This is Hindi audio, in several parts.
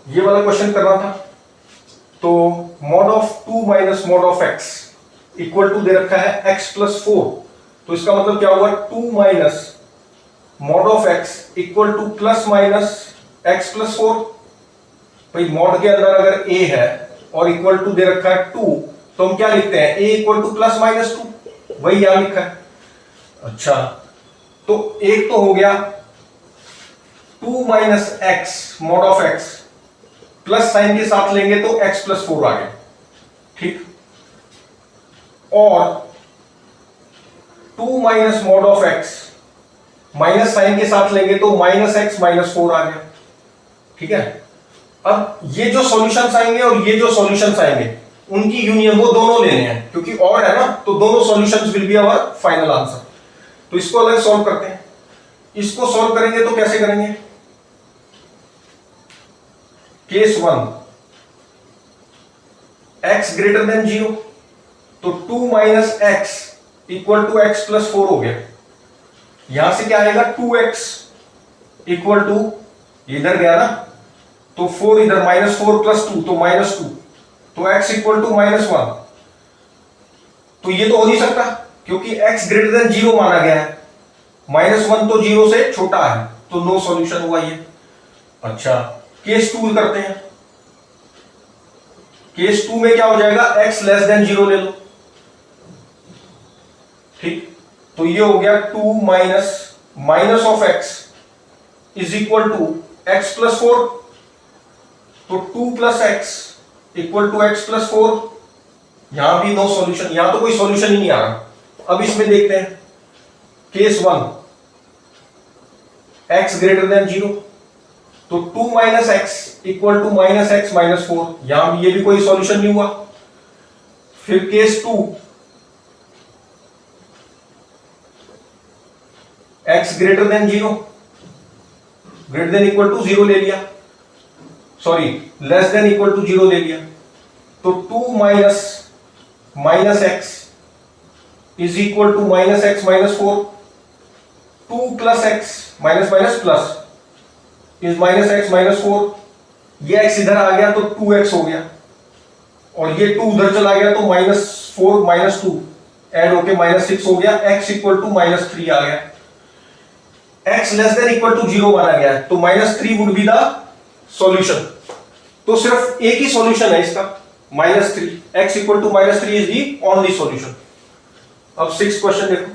ये वाला क्वेश्चन करना था। तो mod of 2 minus mod of x equal to दे रखा है x प्लस 4। तो इसका मतलब क्या हुआ, 2 minus mod of x equal two plus minus x plus 4। भाई मॉड के अंदर अगर a है और इक्वल टू दे रखा है 2, तो हम क्या लिखते हैं, a equal two plus minus 2, वही यहां लिखा है। अच्छा, तो एक तो हो गया 2 minus x mod of x, plus sign के साथ लेंगे तो x प्लस 4 आ गया, ठीक। और 2 minus mod of x minus sign के साथ लेंगे तो माइनस x माइनस 4 आ गया, ठीक है। अब ये जो सॉल्यूशंस आएंगे और ये जो सॉल्यूशंस आएंगे उनकी यूनियन, वो दोनों लेने हैं क्योंकि और है ना, तो दोनों solutions will be our final answer. तो इसको अलग सॉल्व करते हैं। इसको सॉल्व करेंगे तो कैसे करेंगे, केस 1 x ग्रेटर देन 0, तो 2 minus x equal to x plus 4 हो गया। यहां से क्या आएगा, 2x इक्वल टू, इधर गया ना, तो 4 इधर, माइनस 4 प्लस 2 तो माइनस 2, तो x इक्वल टू माइनस 1। तो ये तो हो नहीं सकता क्योंकि x ग्रेटर देन 0 माना गया है, माइनस 1 तो 0 से छोटा है, तो नो सॉल्यूशन हुआ ये। अच्छा, केस 2 करते हैं। केस 2 में क्या हो जाएगा, x लेस देन 0 ले लो, ठीक। तो ये हो गया 2 minus minus of x is equal to x plus 4, तो 2 plus x equal to x plus 4। यहां भी नो सॉल्यूशन, यहां तो कोई सॉल्यूशन ही नहीं आ रहा। अब इसमें देखते हैं केस 1 x ग्रेटर देन 0, तो 2 minus x equal to minus x minus 4, यहां भी ये भी कोई सॉल्यूशन नहीं हुआ। फिर case 2 x greater than 0, greater than equal to 0 ले लिया, sorry less than equal to 0 ले लिया, तो 2 minus minus x is equal to minus x minus 4। 2 plus x minus minus plus is minus x minus 4। ये x इधर आ गया तो 2x हो गया, और ये 2 उधर चला गया तो माइनस 4 माइनस 2 ऐड होके माइनस 6 हो गया, x इक्वल टू माइनस 3 आ गया। x less than equal to 0 माना गया है, तो minus 3 would be the solution. तो सिर्फ एक ही सॉल्यूशन है इसका, minus 3, x equal to minus 3 is the only solution. अब 6 क्वेश्चन देखो।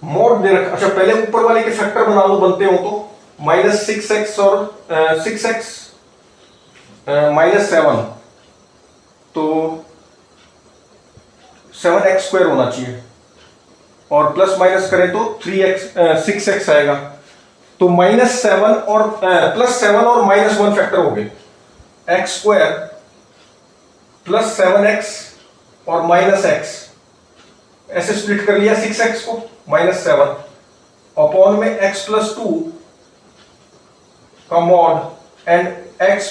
मोड दे रखा, अच्छा पहले ऊपर वाले के फैक्टर बना लो बनते हो तो, माइनस 6x और 6x माइनस 7, तो 7x स्क्वायर होना चाहिए, और प्लस माइनस करें तो 6x आएगा। तो माइनस 7 और प्लस 7 और माइनस 1 फैक्टर हो गए, एक्स स्क्वायर प्लस 7x और माइनस x, ऐसे स्प्लिट कर लिया 6x को, माइनस 7 अपॉन में x प्लस 2 का मॉड एंड x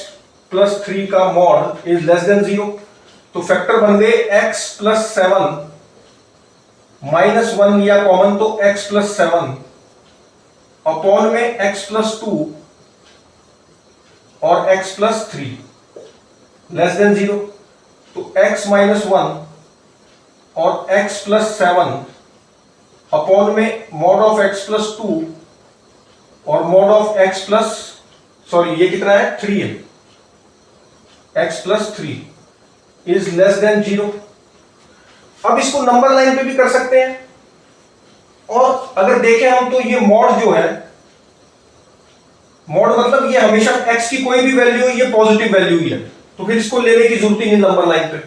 प्लस 3 का मॉड इज लेस देन 0। तो फैक्टर बन गए x प्लस 7, माइनस 1 लिया कॉमन तो x प्लस 7 अपॉन में x प्लस 2 और x प्लस 3 लेस देन 0। तो x माइनस 1 और x प्लस 7 अपॉन में मॉड ऑफ x प्लस 2 और mod of x plus, sorry ये कितना है, 3 है, x plus 3 is less than 0। अब इसको नंबर लाइन पे भी कर सकते हैं, और अगर देखें हम तो ये मॉड जो है, मॉड मतलब ये हमेशा x की कोई भी वैल्यू ये पॉजिटिव वैल्यू ही है, तो फिर इसको लेने की जरूरत ही नहीं नंबर लाइन पे,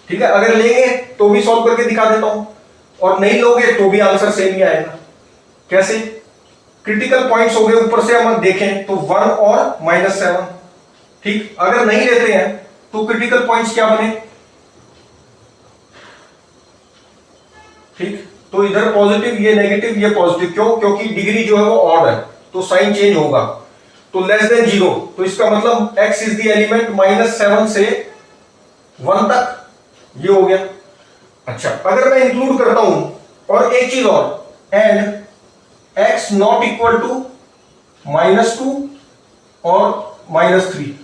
ठीक है। अगर लेंगे तो भी सॉल्व करके दिखा देता हूं, और नहीं लोगे तो भी आंसर सेम ही आएगा। कैसे, क्रिटिकल पॉइंट्स हो गए ऊपर से हम देखें तो 1 और माइनस 7, ठीक। अगर नहीं लेते हैं तो क्रिटिकल पॉइंट्स क्या बने, ठीक। तो इधर पॉजिटिव, ये नेगेटिव, ये पॉजिटिव, क्यों, क्योंकि डिग्री जो है वो ऑड है, तो साइन चेंज होगा। तो लेस देन 0, तो इसका मतलब x इज द एलिमेंट -7 से 1 तक, ये हो गया। अच्छा, अगर मैं इंक्लूड करता हूं और एक चीज और, and x not equal to -2 और -3,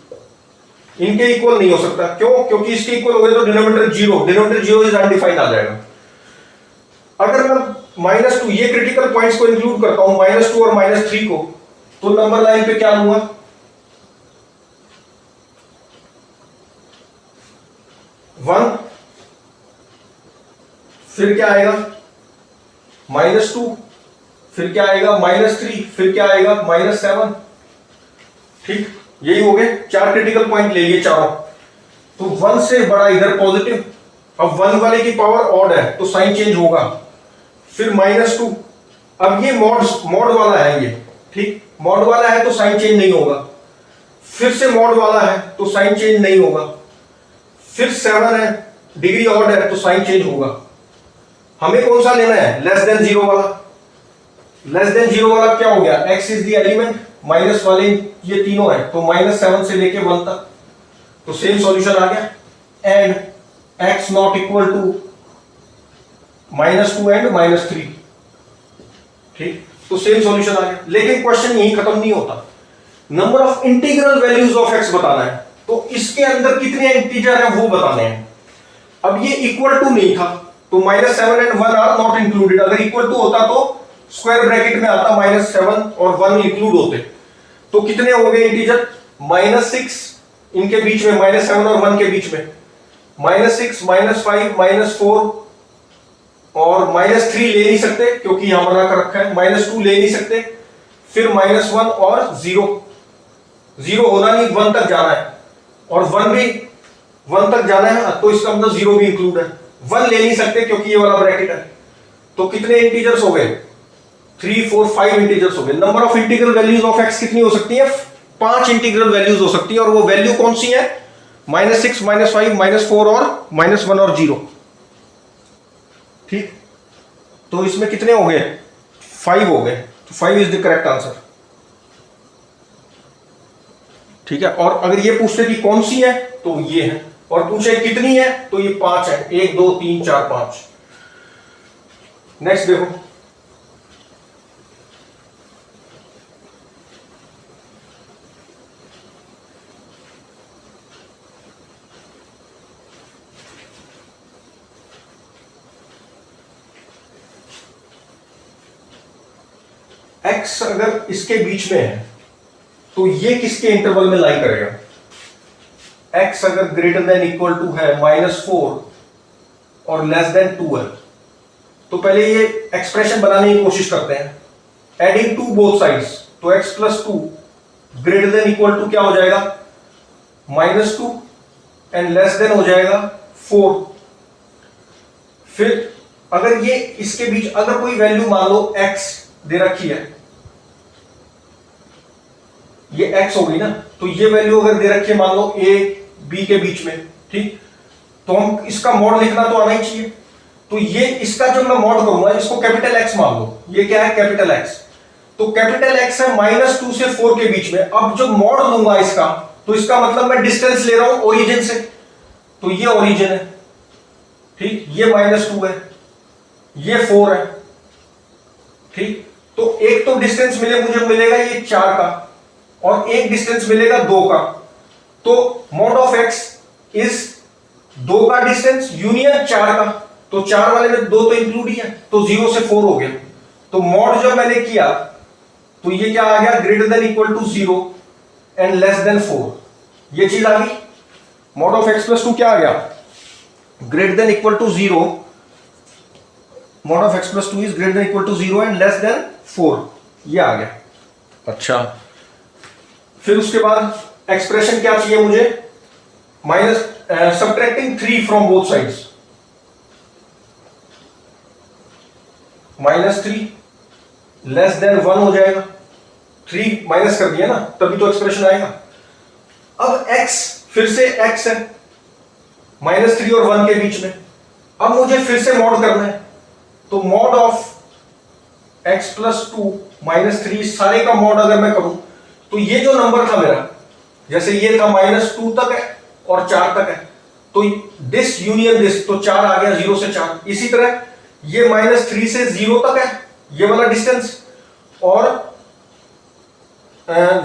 इनके इक्वल नहीं हो सकता। क्यों? क्योंकि इसके इक्वल हो गए तो डिनोमिनेटर 0 इज अनडिफाइंड आ जाएगा। अगर मैं -2 ये क्रिटिकल पॉइंट्स को इंक्लूड करता हूं, -2 और -3 को, तो नंबर लाइन पे क्या लूंगा? 1, फिर क्या आएगा? -2, फिर क्या आएगा? -3, फिर क्या आएगा? -7। ठीक, यही हो गए 4 क्रिटिकल पॉइंट ले लिए चारों। तो 1 से बड़ा इधर पॉजिटिव, अब 1 वाले की पावर ऑड है तो साइन चेंज होगा। फिर -2, अब ये मॉड वाला है ये, ठीक, मॉड वाला है तो साइन चेंज नहीं होगा। फिर से मॉड वाला है तो साइन चेंज नहीं होगा। फिर 7 है, डिग्री ऑड है तो साइन चेंज होगा। हमें कौन सा लेना है? लेस देन 0 वाला। लेस देन 0 वाला क्या हो गया? x is the element, minus वाले ये तीनों है तो -7 से लेके 1 तक, तो सेम सॉल्यूशन आ गया। And x not equal to -2 and -3, ठीक, तो सेम सॉल्यूशन आ गया। लेकिन क्वेश्चन यही खत्म नहीं होता, number of integral values of x बताना है, तो इसके अंदर कितने इंटीजर हैं वो बताने हैं। अब ये इक्वल टू नहीं था तो -7 एंड 1 आर नॉट इंक्लूडेड। अगर इक्वल टू होता तो स्क्वायर ब्रैकेट में आता, -7 और 1 इंक्लूड होते। तो कितने हो गए इंटीजर? -6 इनके बीच में, -7 और 1 के बीच में, -6, -5, -4 और -3 ले नहीं सकते क्योंकि यहां मना कर रखा है, -2 ले नहीं सकते, फिर -1 और 0 होना नहीं, 1 तक जाना है, और 1 भी 1 तक जाना है तो इसका मतलब 0 भी इंक्लूड है। 1 ले नहीं सकते क्योंकि ये वाला ब्रैकेट है। तो कितने इंटीजर्स हो गए? 3, 4, 5 इंटीजर्स हो गए। Number of integral values of x कितनी हो सकती है? 5 इंटीग्रल वैल्यूज हो सकती है, और वो वैल्यू कौन सी है? -6, -5, -4 और -1 और 0, ठीक। तो इसमें कितने हो गए? 5 हो गए, तो 5 इज द करेक्ट आंसर, ठीक है। और अगर ये पूछते कि कौन सी है तो ये है, और पूछे कितनी है तो ये 5 है, 1, 2, 3, 4, 5। नेक्स्ट देखो, x अगर इसके बीच में है तो ये किसके इंटरवल में लाई करेगा? x अगर ग्रेटर देन इक्वल टू है -4 और लेस देन 2 है, तो पहले ये एक्सप्रेशन बनाने की कोशिश करते हैं, एडिंग टू बोथ साइड्स, तो x + 2 greater than equal to क्या हो जाएगा? -2 एंड लेस देन हो जाएगा 4। फिर अगर ये इसके बीच अगर कोई वैल्यू मान लो x दे रखी है, ये x हो गई ना, तो ये वैल्यू अगर दे रखी है मान लो a b के बीच में, ठीक, तो हम इसका मॉड लिखना तो आना ही चाहिए। तो ये इसका जो मैं मॉड करूंगा, इसको कैपिटल X मान लो, ये क्या है? Capital X। तो कैपिटल X है -2 से 4 के बीच में। अब जो मॉड लूंगा इसका, तो इसका मतलब मैं डिस्टेंस ले रहा हूं ओरिजिन से, तो ये ओरिजिन है, ठीक, ये -2 है, ये 4 है, ठीक। तो एक तो डिस्टेंस मुझे मिलेगा ये 4 का, और एक डिस्टेंस मिलेगा 2 का। तो मॉड ऑफ x इज 2 का डिस्टेंस यूनियन 4 का, तो 4 वाले में 2 तो इंक्लूड ही है, तो 0 से 4 हो गया। तो मॉड जब मैंने किया तो ये क्या आ गया? Greater than equal to 0 and less than 4, ये चीज आ गई। मॉड ऑफ x + 2 क्या आ गया? Greater than equal to 0, mod of x + 2 is greater than equal to 0 and less than 4, ये आ गया। अच्छा, फिर उसके बाद एक्सप्रेशन क्या चाहिए मुझे? Subtracting 3 from both sides, -3 less then 1 हो जाएगा, 3 माइनस कर दिया ना, तभी तो एक्सप्रेशन आएगा। अब x फिर से x है -3 और 1 के बीच में, अब मुझे फिर से मॉड करना है, तो मॉड ऑफ x + 2 -3 सारे का मॉड अगर मैं करूं तो ये जो नंबर था मेरा, जैसे ये था -2 तक है और 4 तक है, तो दिस यूनियन दिस, तो 4 आ गया 0 से 4। इसी तरह ये -3 से 0 तक है ये वाला डिस्टेंस, और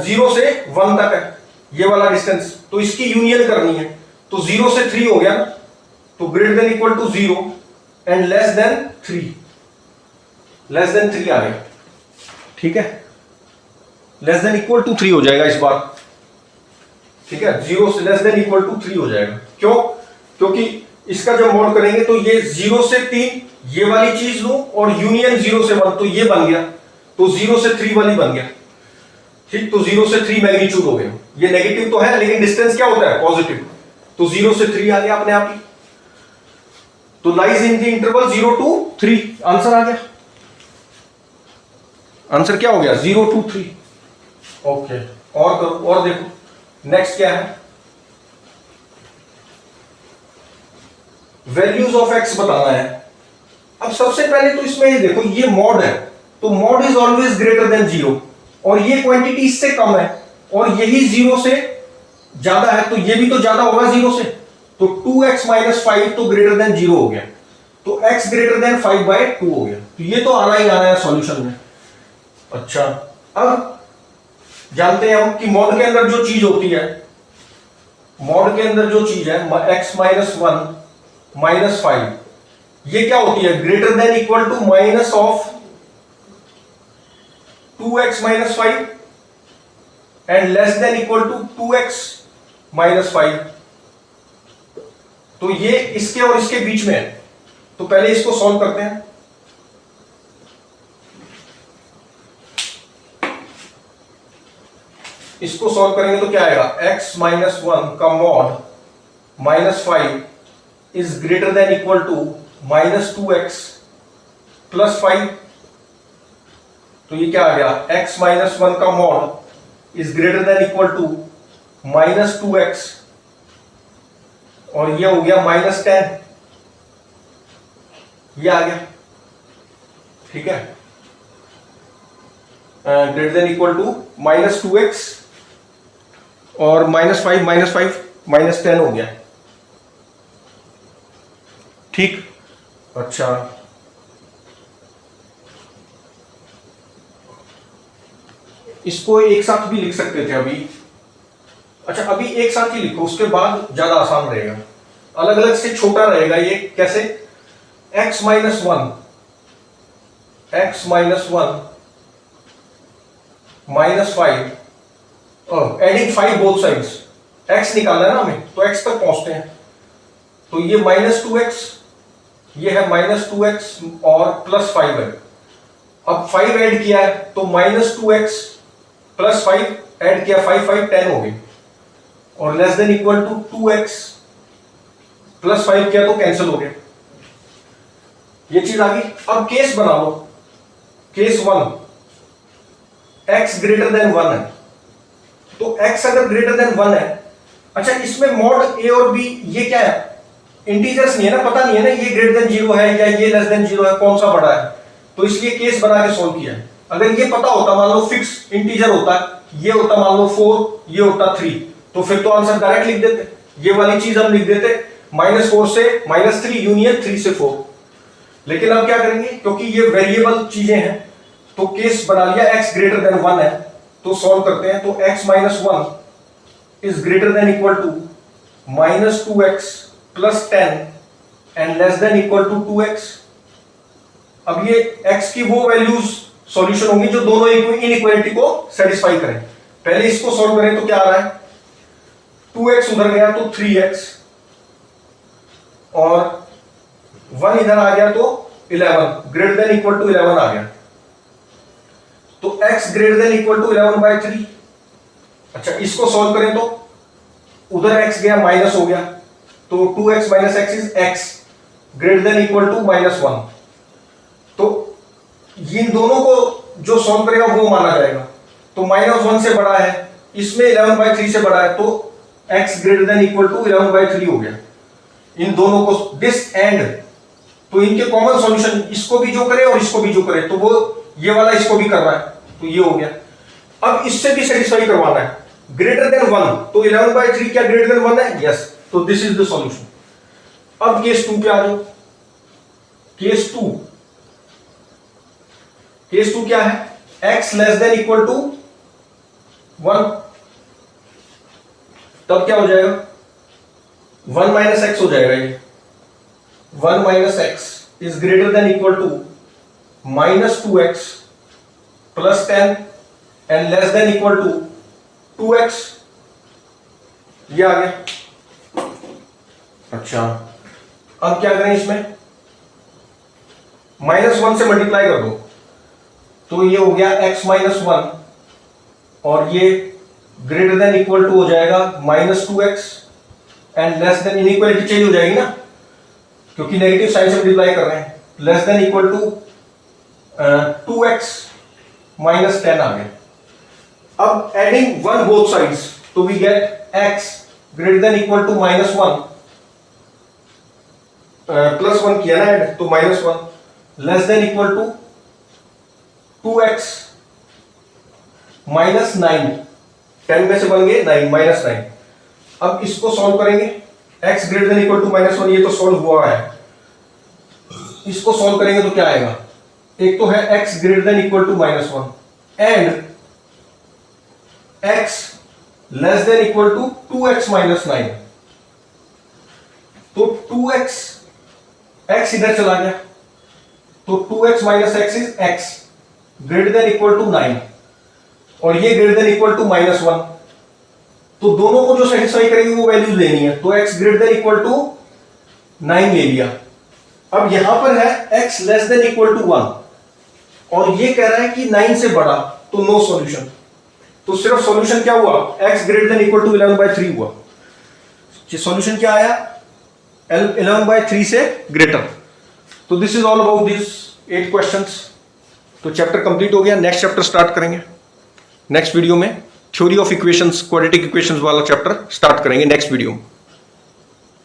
0 से 1 तक है ये वाला डिस्टेंस, तो इसकी यूनियन करनी है। तो 0 से 3 हो गया ना, तो greater than equal to 0 and less than 3, less than 3 आ गया, ठीक है, लेस देन इक्वल टू 3 हो जाएगा इस बार, ठीक है, 0 से लेस देन इक्वल टू 3 हो जाएगा। क्यों? क्योंकि इसका जब मॉड करेंगे तो ये 0 से 3 ये वाली चीज लूं और यूनियन 0 से 1, तो ये बन गया, तो 0 से 3 वाली बन गया, ठीक। तो 0 से 3 मैग्नीट्यूड हो गया, ये नेगेटिव तो है लेकिन डिस्टेंस क्या होता है? पॉजिटिव, तो 0 से 3 आ गया अपने आप ही, तो lies in the interval 0 to 3, answer आ गया। आंसर क्या हो गया? 0 to 3। ओके, और करो, और देखो नेक्स्ट क्या है, वैल्यूज ऑफ एक्स बताना है। अब सबसे पहले तो इसमें ये देखो, ये मॉड है, तो mod is always greater than 0, और ये क्वांटिटी इससे कम है और यही 0 से ज्यादा है, तो ये भी तो ज्यादा होगा 0 से, तो 2x - 5 तो ग्रेटर देन 0 हो गया, तो x ग्रेटर देन 5/2 हो गया, तो ये तो आना ही आना है सॉल्यूशन में। अच्छा, अब जानते हैं हम कि मॉड के अंदर जो चीज होती है, मॉड के अंदर जो चीज है x - 1 - 5, ये क्या होती है? Greater than equal to minus of 2x - 5 and less than equal to 2x - 5, तो ये इसके और इसके बीच में है। तो पहले इसको सॉल्व करते हैं। इसको सॉल्व करेंगे तो क्या आएगा? x - 1 का mod -5 is greater than equal to -2x + 5, तो ये क्या आ गया? x - 1 का mod is greater than equal to -2x, और ये हो गया -10, ये आ गया, ठीक है, greater than equal to -2x और -5 -10 हो गया, ठीक। अच्छा, इसको एक साथ भी लिख सकते थे अभी। अच्छा, अभी एक साथ ही लिखो, उसके बाद ज्यादा आसान रहेगा, अलग अलग से छोटा रहेगा ये। कैसे? x - 1 -5, adding 5 both sides, x निकालना है ना हमें, तो x तक पहुंचते हैं, तो ये -2x, ये है -2x और +5 है। अब 5 ऐड किया है तो -2x + 5 ऐड किया, 5 10 हो गए, और less than equal to 2x + 5 किया तो कैंसिल हो गया, ये चीज आ गई। अब केस बना लो, केस 1, x ग्रेटर देन 1 है, तो x अगर ग्रेटर देन 1 है, अच्छा इसमें मॉड a और b ये क्या है? इंटीजर्स नहीं है ना, पता नहीं है ना ये ग्रेटर देन 0 है या ये लेस देन 0 है, कौन सा बड़ा है, तो इसलिए केस बना के सोल्व किया है। अगर ये पता होता, मान लो फिक्स इंटीजर होता, ये होता मान लो 4, ये होता 3, तो फिर तो आंसर डायरेक्ट लिख देते, ये वाली चीज हम लिख देते -4 से -3 यूनियन 3 से 4। लेकिन अब क्या करेंगे, क्योंकि ये वेरिएबल चीजें हैं, तो केस बना लिया x ग्रेटर देन 1 है, तो सॉल्व करते हैं। तो x - 1 is greater than equal to -2x + 10 and less than equal to 2x। अब ये x की वो वैल्यूज सॉल्यूशन होंगी जो दोनों इनइक्वालिटी को सेटिस्फाई करें। पहले इसको सॉल्व करें तो क्या आ रहा है? 2x उधर गया तो 3x, और 1 इधर आ गया तो 11, ग्रेटर देन इक्वल टू 11 आ गया, तो x greater than equal to 11/3। अच्छा, इसको सॉल्व करें तो उधर x गया माइनस हो गया, तो 2x - x is x greater than equal to -1, तो इन दोनों को जो सॉल्व करेगा वो माना जाएगा। तो -1 से बड़ा है, इसमें 11/3 से बड़ा है, तो x greater than equal to 11/3 हो गया। इन दोनों को दिस एंड, तो इनके कॉमन सॉल्यूशन, इसको भी जो करे और इसको भी जो करे, तो वो ये वाला इसको भी कर रहा है, तो ये हो गया। अब इससे भी सेटिस्फाई करवाना है, ग्रेटर देन 1, तो 11/3 क्या ग्रेटर देन 1 है? यस, तो दिस इज द सॉल्यूशन। अब केस 2 पे आ जाओ। केस 2 क्या है? x less than equal to 1, तब क्या हो जाएगा? 1 माइनस एक्स हो जाएगा। ये 1 minus x is greater than equal to minus 2x plus 10 and less than equal to 2x। ये आ गया। अच्छा, अब क्या करें इसमें? -1 से मल्टीप्लाई कर दो, तो ये हो गया x माइनस 1 और ये ग्रेटर देन इक्वल टू हो जाएगा -2x and less then, inequality change हो जाएगी ना, क्योंकि नेगेटिव साइन से मल्टीप्लाई कर रहे हैं। Less than equal to 2x minus 10 आ गया। अब एडिंग 1 बोथ साइड्स, तो we get x greater than equal to -1 plus 1 किया ना ऐड, तो -1 less than equal to 2x minus 9, 10 में से बन गए 9, -9। अब इसको सॉल्व करेंगे, x greater than equal to -1, ये तो सॉल्व हुआ है। इसको सॉल्व करेंगे तो क्या आएगा? एक तो है x greater than equal to -1 and x less than equal to 2x minus 9, तो 2x, x इधर चला गया, तो 2x minus x is x greater than equal to 9 और ये ग्रेटर देन इक्वल टू -1, तो दोनों को जो सेटिस्फाई करेगी वो वैल्यूज लेनी है, तो x greater than equal to 9 ले लिया। अब यहां पर है x less than equal to 1 और ये कह रहा है कि 9 से बड़ा, तो नो सॉल्यूशन। तो सिर्फ सॉल्यूशन क्या हुआ? x greater than equal to 11/3 हुआ। सॉल्यूशन क्या आया? 11/3 से ग्रेटर। तो this is all about this 8 questions. तो चैप्टर कंप्लीट हो गया। नेक्स्ट चैप्टर स्टार्ट करेंगे नेक्स्ट वीडियो में। Theory of equations, quadratic equations वाला चैप्टर स्टार्ट करेंगे नेक्स्ट वीडियो में।